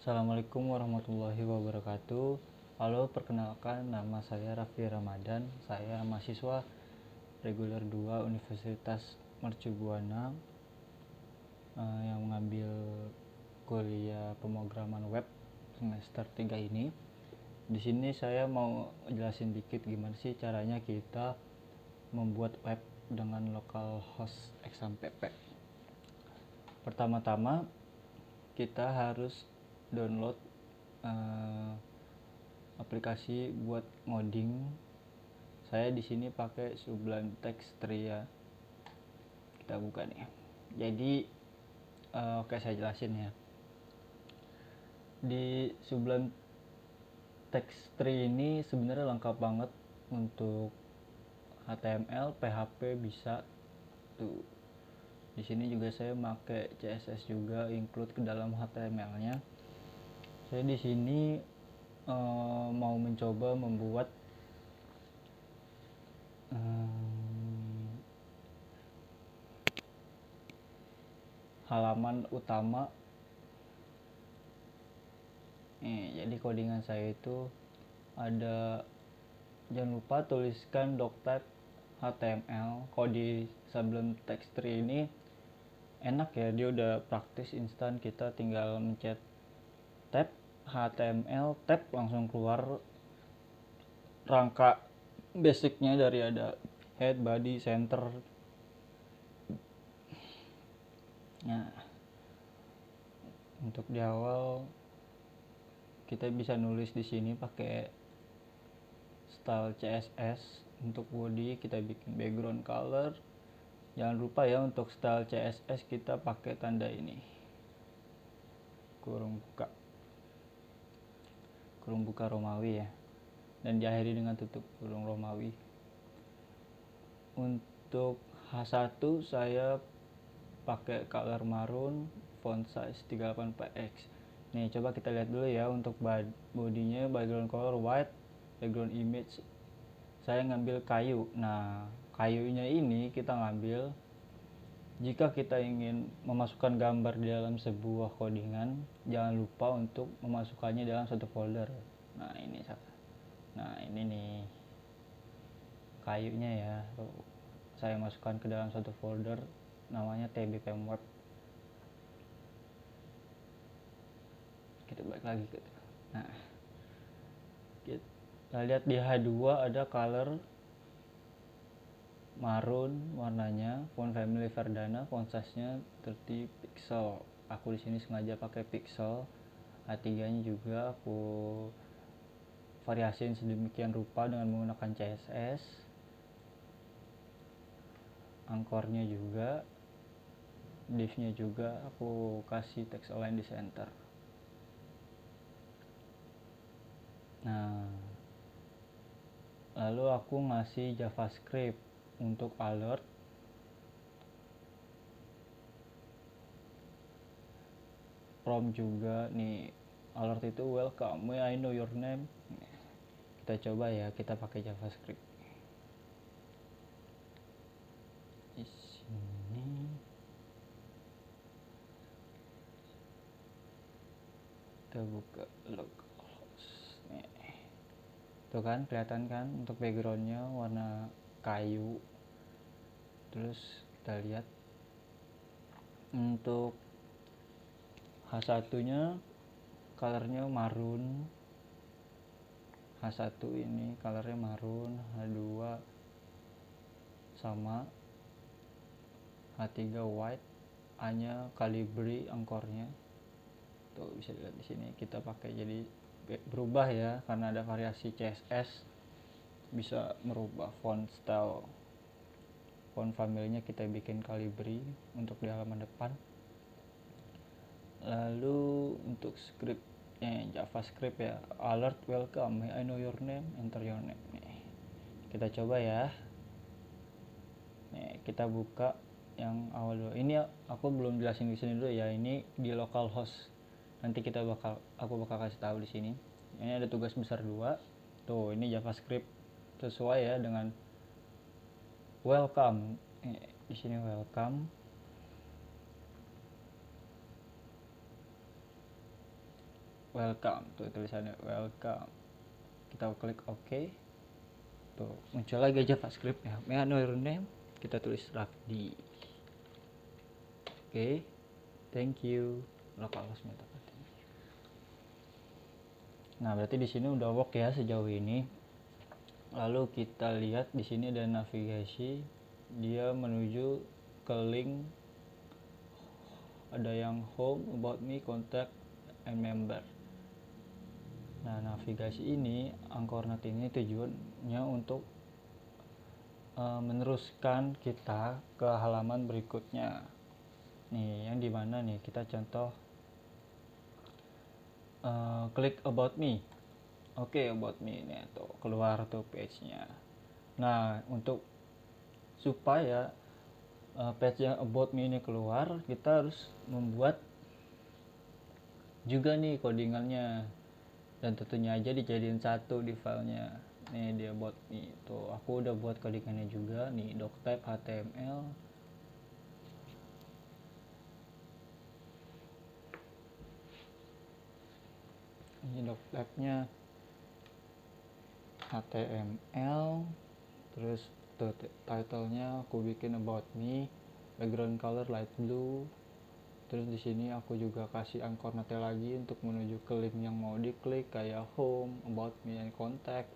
Assalamualaikum warahmatullahi wabarakatuh. Halo, perkenalkan nama saya Raffi Ramadan. Saya mahasiswa reguler 2 Universitas Mercubuana yang mengambil kuliah pemrograman web semester 3 ini. Di sini saya mau jelasin dikit gimana sih caranya kita membuat web dengan localhost XAMPP. Pertama-tama kita harus download aplikasi buat ngoding. Saya di sini pakai Sublime Text 3 ya. Kita buka nih. Jadi oke, saya jelasin ya. Di Sublime Text 3 ini sebenarnya lengkap banget untuk HTML, PHP bisa tuh. Di sini juga saya pakai CSS juga include ke dalam HTML-nya. Saya di sini mau mencoba membuat halaman utama. Jadi codingan saya itu ada, jangan lupa tuliskan doctype HTML. Kalau di Sublime Text 3 ini enak ya, dia udah praktis instan, kita tinggal mencet tab HTML, tab langsung keluar rangka basicnya dari ada head, body, center. Nah, untuk di awal kita bisa nulis di sini pakai style CSS. Untuk body kita bikin background color. Jangan lupa ya, untuk style CSS kita pakai tanda ini, kurung buka Romawi ya, dan diakhiri dengan tutup kurung Romawi. Untuk H1 saya pakai color maroon, font size 38px. Nih coba kita lihat dulu ya. Untuk bodinya background color white, background image saya ngambil kayu. Nah, kayunya ini kita ngambil jika kita ingin memasukkan gambar di dalam sebuah codingan. Jangan lupa untuk memasukkannya dalam satu folder. Nah ini nih kayunya ya, saya masukkan ke dalam satu folder namanya tbpmweb. Kita balik lagi ke kita lihat di H2 ada color maroon warnanya, font family Verdana, font size-nya 30 pixel. Aku di sini sengaja pakai pixel. H3-nya juga aku variasiin sedemikian rupa dengan menggunakan CSS. Angkornya juga, div-nya juga aku kasih text align di center. Nah, lalu aku ngasih JavaScript untuk alert. Prompt juga nih, alert itu welcome, may I know your name. Kita coba ya, kita pakai JavaScript. Di sini kita buka localhost. Tuh kan, kelihatan kan untuk backgroundnya warna kayu. Terus kita lihat untuk H1 nya colornya maroon. H1 ini colornya maroon, H2 sama, H3 white, A nya Calibri angkornya. Tuh bisa dilihat di sini kita pakai, jadi berubah ya karena ada variasi CSS, bisa merubah font style. Font family-nya kita bikin Calibri untuk di halaman depan. Lalu untuk scriptnya JavaScript ya, alert welcome, may I know your name, enter your name. Nih, kita coba ya. Nih, kita buka yang awal dulu. Ini aku belum jelasin di sini dulu ya. Ini di localhost. Nanti aku bakal kasih tahu di sini. Ini ada tugas besar 2. Tuh, ini JavaScript sesuai ya dengan welcome. Di sini welcome. welcome, tuh tulisannya welcome. Kita klik OK, tuh muncul lagi JavaScript ya. May I know your name? Kita tulis Rafdi. Oke, thank you. Localhost metadata. Nah, berarti di sini udah work ya sejauh ini. Lalu kita lihat di sini ada navigasi, dia menuju ke link, ada yang home, about me, contact, and member. Nah, navigasi ini, Anchornet ini tujuannya untuk meneruskan kita ke halaman berikutnya. Nih, yang dimana nih kita contoh klik about me. Oke, about me nih tuh keluar tuh page-nya. Nah, untuk supaya page yang about me ini keluar, kita harus membuat juga nih codingannya, dan tentunya aja dijadiin satu di filenya. Nih dia about me tuh, aku udah buat codingannya juga nih, doctype HTML. Ini doctype-nya HTML, terus tuh title-nya aku bikin about me, background color light blue. Terus di sini aku juga kasih Anchornet lagi untuk menuju ke link yang mau diklik, kayak home, about me, and contact.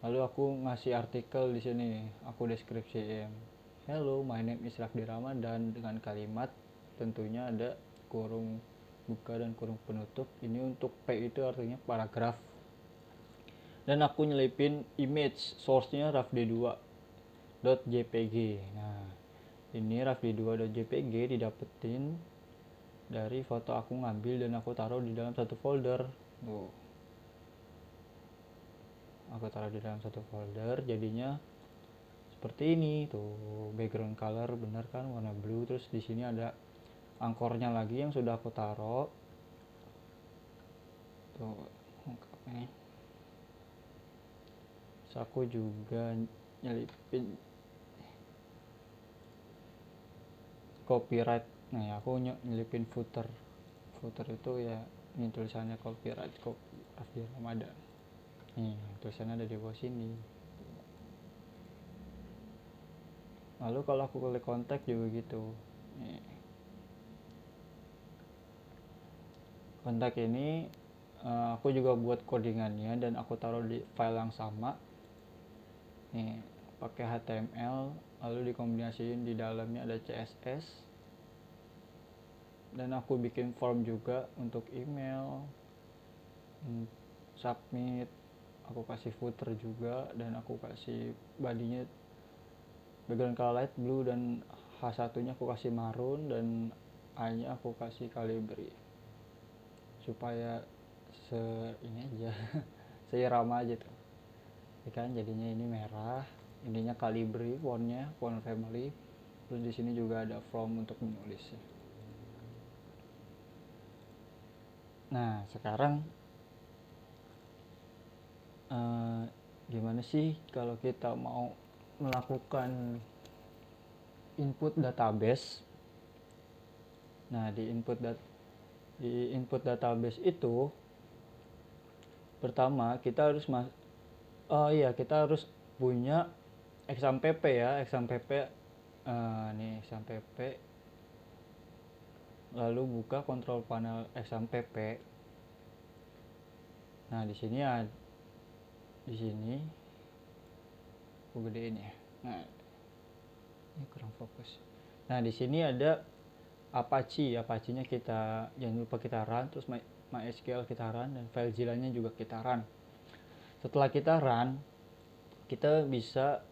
Lalu aku ngasih artikel di sini, aku deskripsiin. Hello, my name is Rafdi Ramadan, dengan kalimat tentunya ada kurung buka dan kurung penutup. Ini untuk P itu artinya paragraf. Dan aku nyelipin image, source-nya rafdi2.jpg. Nah, ini rafdi2.jpg didapetin dari foto aku ngambil dan aku taruh di dalam satu folder. Tuh, aku taruh di dalam satu folder, jadinya seperti ini tuh. Background color bener kan, warna blue. Terus di sini ada angkornya lagi yang sudah aku taruh tuh. Oke. Terus aku juga nyelipin copyright. Nah, aku nyelipin footer itu ya, ini tulisannya copyright Rafdi Ramadan. Nih, tulisannya ada di bawah sini. Lalu kalau aku klik kontak juga gitu. Nih. Kontak ini aku juga buat codingannya dan aku taruh di file yang sama. Nih, pakai HTML, lalu dikombinasiin, di dalamnya ada CSS. Dan aku bikin form juga untuk email, submit. Aku kasih footer juga, dan aku kasih bodinya background color light blue, dan H1 nya aku kasih maroon, dan A nya aku kasih Calibri, supaya ini aja seirama aja tuh ya kan. Jadinya ini merah, ininya Calibri, fontnya font family. Terus di sini juga ada form untuk menulisnya. Nah, sekarang gimana sih kalau kita mau melakukan input database. Nah, di input database itu pertama kita harus kita harus punya XAMPP ya, XAMPP. Nih XAMPP, lalu buka kontrol panel XAMPP. Nah, di sini aku gedein ya. Nah, ini kurang fokus. Nah, di sini ada Apache-nya kita jangan lupa kita run, terus MySQL kita run, dan FileZilla-nya juga kita run. Setelah kita run, kita bisa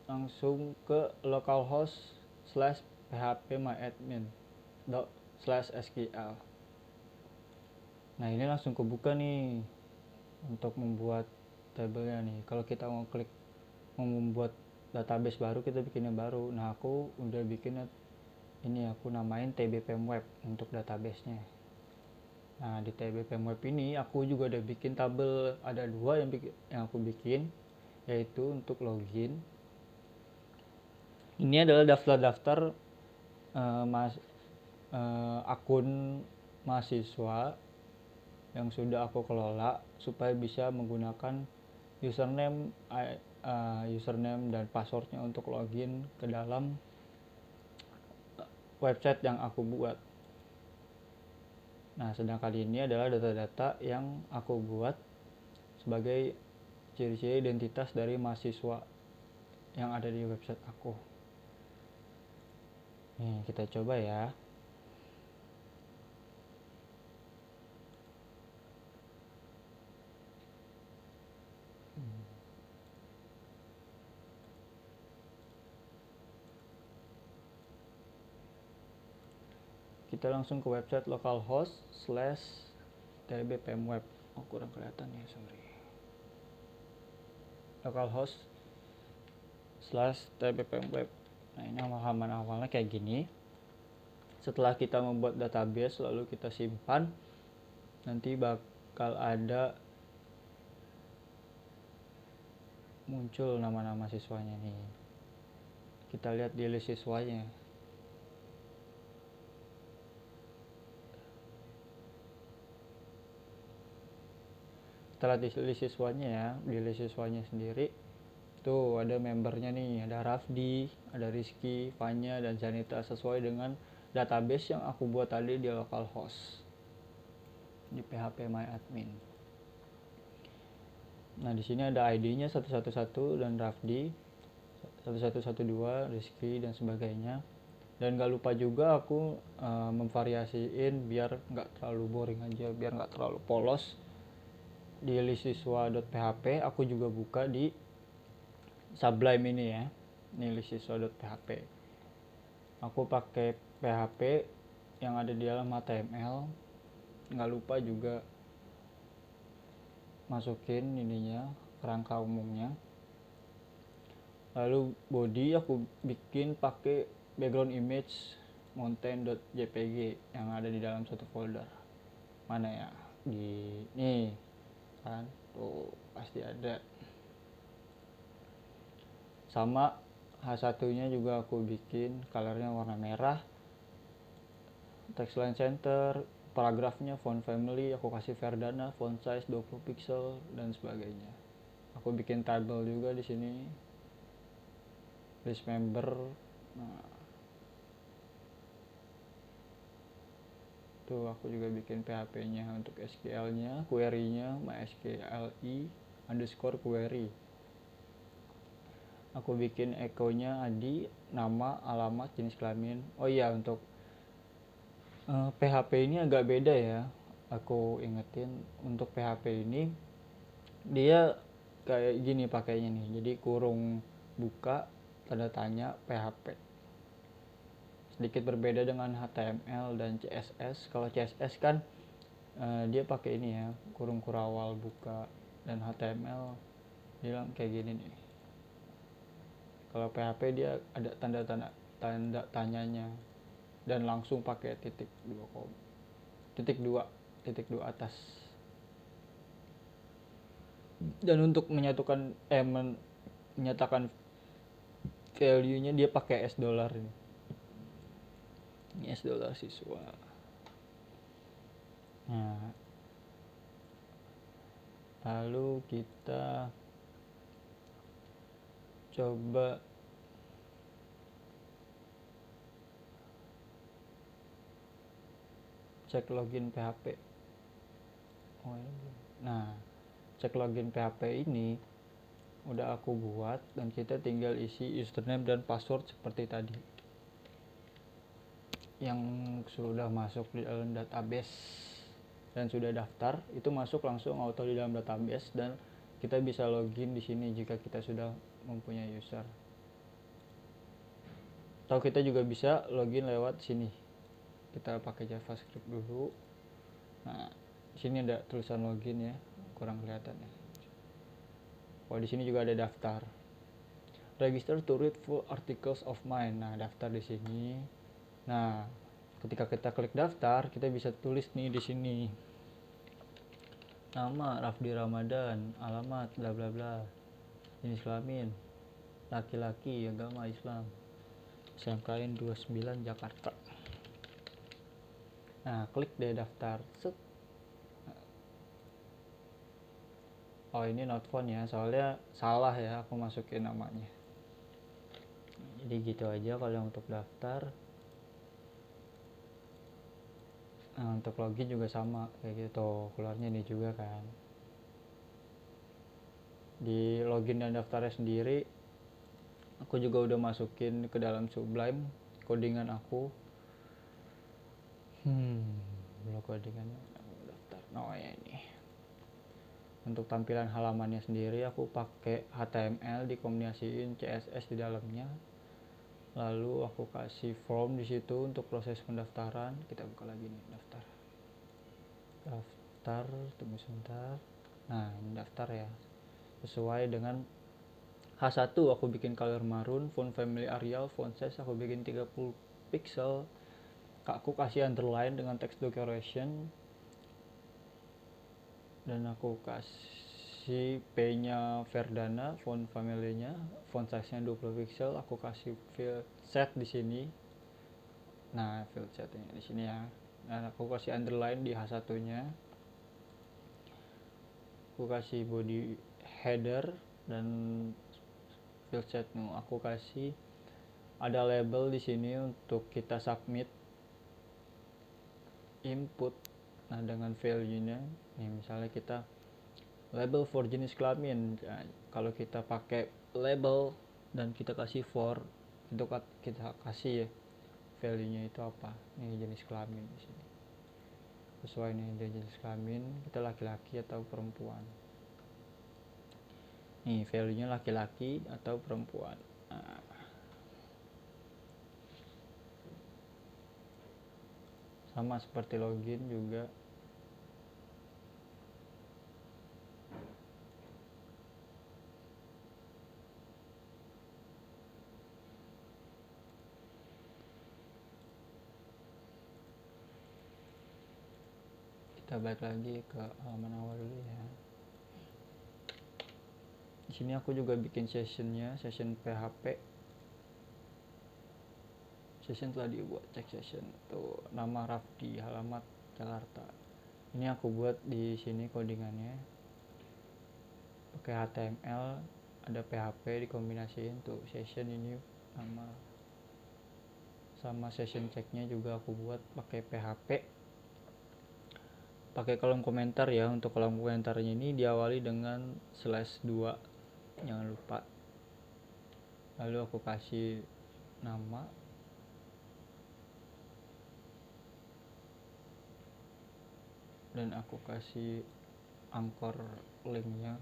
langsung ke localhost/phpMyAdmin./sql. Nah, ini langsung kebuka nih untuk membuat tabelnya nih. Kalau kita mau membuat database baru, kita bikinnya baru. Nah, aku udah bikin ini, aku namain tbpmweb untuk databasenya. Nah, di tbpmweb ini aku juga udah bikin tabel, ada 2 yang aku bikin, yaitu untuk login. Ini adalah daftar-daftar akun mahasiswa yang sudah aku kelola supaya bisa menggunakan username dan passwordnya untuk login ke dalam website yang aku buat. Nah, sedangkan ini adalah data-data yang aku buat sebagai ciri-ciri identitas dari mahasiswa yang ada di website aku. Nih, kita coba ya. Kita langsung ke website localhost/tbpmweb. Oh, kurang kelihatan ya, sorry. localhost/tbpmweb. Nah, ini halaman awalnya kayak gini. Setelah kita membuat database lalu kita simpan, nanti bakal ada muncul nama-nama siswanya nih. Kita lihat di list siswanya. Setelah di list siswanya ya, di list siswanya sendiri tuh ada membernya nih, ada Rafdi, ada Rizky, Fanya, dan Janita sesuai dengan database yang aku buat tadi di localhost di PHP My Admin. Nah, di sini ada ID-nya 111 dan Rafdi, 1112, Rizky, dan sebagainya. Dan gak lupa juga aku memvariasiin biar nggak terlalu boring aja, biar nggak terlalu polos. Di list siswa.php aku juga buka di Sublime ini ya, ini list siswa.php. Aku pakai PHP yang ada di dalam HTML. Nggak lupa juga masukin ininya, kerangka umumnya. Lalu body aku bikin pakai background image mountain.jpg yang ada di dalam satu folder. Mana ya? Di nih kan, tuh pasti ada. Sama H1 nya juga aku bikin colornya warna merah, text line center, paragrafnya font family aku kasih Verdana, font size 20 pixel dan sebagainya. Aku bikin table juga di sini, list member. Nah, tuh aku juga bikin PHP nya untuk SQL nya, query nya MySQLi underscore query. Aku bikin echo nya ID, nama, alamat, jenis kelamin. Oh iya, untuk PHP ini agak beda ya. Aku ingetin, untuk PHP ini dia kayak gini pakainya nih. Jadi kurung buka tanda tanya PHP. Sedikit berbeda dengan HTML dan CSS. Kalau CSS kan dia pakai ini ya, kurung kurawal buka, dan HTML bilang kayak gini nih. Kalau PHP dia ada tanda tanyanya dan langsung pakai titik dua atas. Dan untuk menyatakan value-nya dia pakai $. Ini $, siswa. Nah, lalu kita coba cek login PHP. Nah, cek login PHP ini udah aku buat dan kita tinggal isi username dan password seperti tadi yang sudah masuk di dalam database dan sudah daftar. Itu masuk langsung auto di dalam database dan kita bisa login di sini jika kita sudah mempunyai user. Atau kita juga bisa login lewat sini. Kita pakai JavaScript dulu. Nah, di sini ada tulisan login ya, kurang kelihatan ya. Oh, di sini juga ada daftar. Register to read full articles of mine. Nah, daftar di sini. Nah, ketika kita klik daftar, kita bisa tulis nih di sini. Nama Rafdi Ramadan, alamat bla bla bla. Jenis kelamin laki-laki, agama Islam. SMKN 29 Jakarta. Nah, klik deh daftar. Set. oh ini not found ya, soalnya salah ya aku masukin namanya. Jadi gitu aja kalau untuk daftar. Nah, untuk login juga sama kayak gitu, keluarnya ini juga kan. Di login dan daftarnya sendiri aku juga udah masukin ke dalam Sublime codingan aku. Blok codingan aku daftar. Oh ya ini. Untuk tampilan halamannya sendiri aku pakai HTML dikombinasiin CSS di dalamnya. Lalu aku kasih form di situ untuk proses pendaftaran. Kita buka lagi nih daftar. Tunggu sebentar. Nah, ini daftar ya. Sesuai dengan H1 aku bikin color maroon, font family Arial, font size aku bikin 30 pixel. Aku kasih underline dengan text decoration. Dan aku kasih P-nya Verdana, font family-nya, font size-nya 20 pixel. Aku kasih fill set di sini. Nah, fill setnya di sini ya. Dan aku kasih underline di H1-nya. Aku kasih body header dan fill setnya aku kasih ada label di sini untuk kita submit input. Nah, dengan value-nya nih misalnya kita label for jenis kelamin. Nah, kalau kita pakai label dan kita kasih for, itu kita kasih ya value-nya itu apa. Ini jenis kelamin di sini. Sesuai nih jenis kelamin, kita laki-laki atau perempuan. Nih value-nya laki-laki atau perempuan. Nah, sama seperti login juga. Kita balik lagi ke halaman awal dulu ya. Di sini aku juga bikin sessionnya, session PHP. Session telah dibuat, cek session. Tuh nama Rafdi, alamat Jakarta. Ini aku buat di sini codingannya. Pakai HTML, ada PHP dikombinasiin tuh session ini nama. Sama session checknya juga aku buat pakai PHP. Pakai kolom komentar ya. Untuk kolom komentarnya ini diawali dengan /2, jangan lupa. Lalu aku kasih nama, dan aku kasih anchor linknya.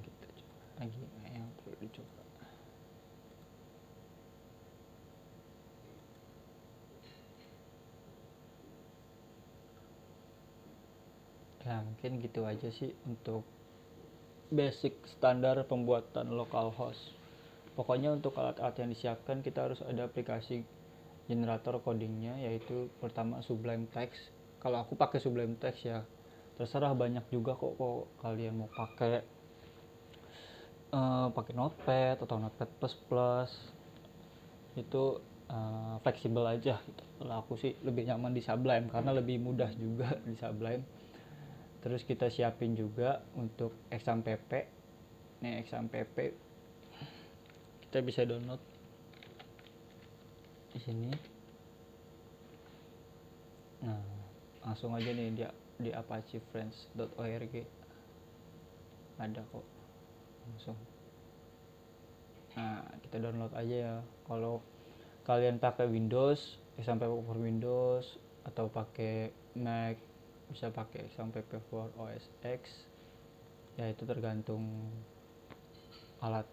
Kita coba lagi yang perlu dicoba. Ya mungkin gitu aja sih untuk basic standar pembuatan localhost. Pokoknya untuk alat-alat yang disiapkan kita harus ada aplikasi generator codingnya, yaitu pertama Sublime Text. Kalau aku pakai Sublime Text ya, terserah banyak juga kok kalian mau pakai Notepad atau Notepad plus itu fleksibel aja gitu. Kalau aku sih lebih nyaman di Sublime karena lebih mudah juga di Sublime. Terus kita siapin juga untuk XAMPP. Nih XAMPP kita bisa download di sini. Nah, langsung aja nih di apachefriends.org ada kok langsung. Nah, kita download aja ya. Kalau kalian pakai Windows, XAMPP for Windows, atau pakai Mac bisa pakai XAMPP for OS X. Ya itu tergantung alat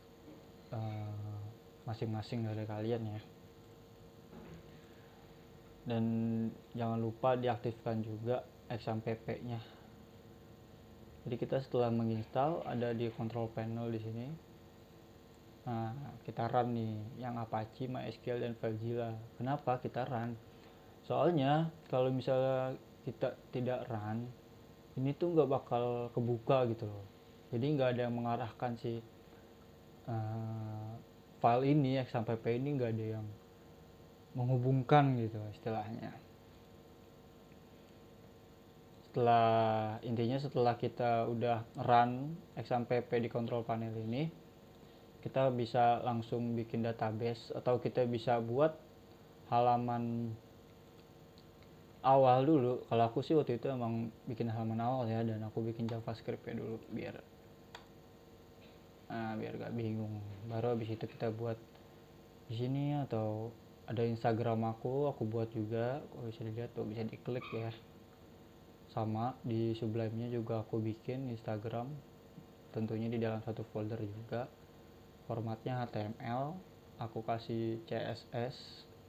masing-masing dari kalian ya. Dan jangan lupa diaktifkan juga XAMPP-nya. Jadi kita setelah menginstal ada di control panel di sini. Nah, kita run nih yang Apache, MySQL dan FileZilla. Kenapa kita run? Soalnya kalau misalnya kita tidak run, ini tuh nggak bakal kebuka gitu loh. Jadi nggak ada yang mengarahkan si file ini XAMPP ini, nggak ada yang menghubungkan gitu istilahnya. Setelah kita udah run XAMPP di control panel ini, kita bisa langsung bikin database, atau kita bisa buat halaman awal dulu. Kalau aku sih waktu itu emang bikin halaman awal ya, dan aku bikin JavaScript ya dulu biar gak bingung. Baru habis itu kita buat di sini, atau ada Instagram aku buat juga. Kalau bisa dilihat tuh, bisa diklik ya. Sama di Sublime-nya juga aku bikin Instagram, tentunya di dalam satu folder juga. Formatnya HTML, aku kasih CSS,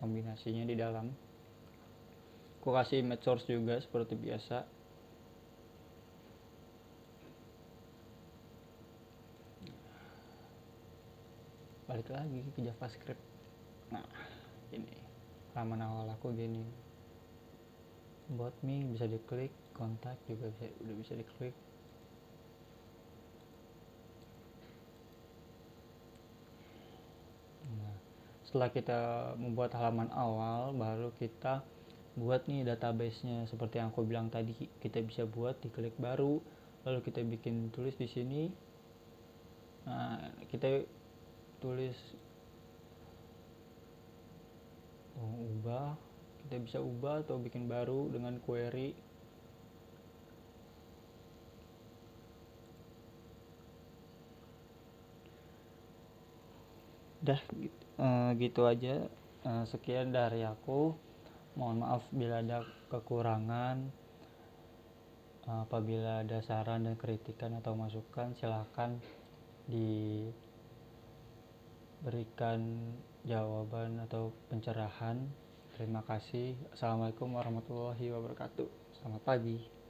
kombinasinya di dalam. Aku kasih image source juga seperti biasa. Balik lagi ke JavaScript. Nah, ini halaman awal aku gini. About me bisa diklik, kontak juga udah bisa diklik. Nah, setelah kita membuat halaman awal, baru kita buat nih database-nya seperti yang aku bilang tadi. Kita bisa buat di klik baru, lalu kita bikin tulis di sini. Nah, kita tulis ubah, kita bisa ubah atau bikin baru dengan query. Dah gitu aja. Sekian dari aku. Mohon maaf bila ada kekurangan. Apabila ada saran dan kritikan atau masukan, silakan diberikan jawaban atau pencerahan. Terima kasih. Assalamualaikum warahmatullahi wabarakatuh. Selamat pagi.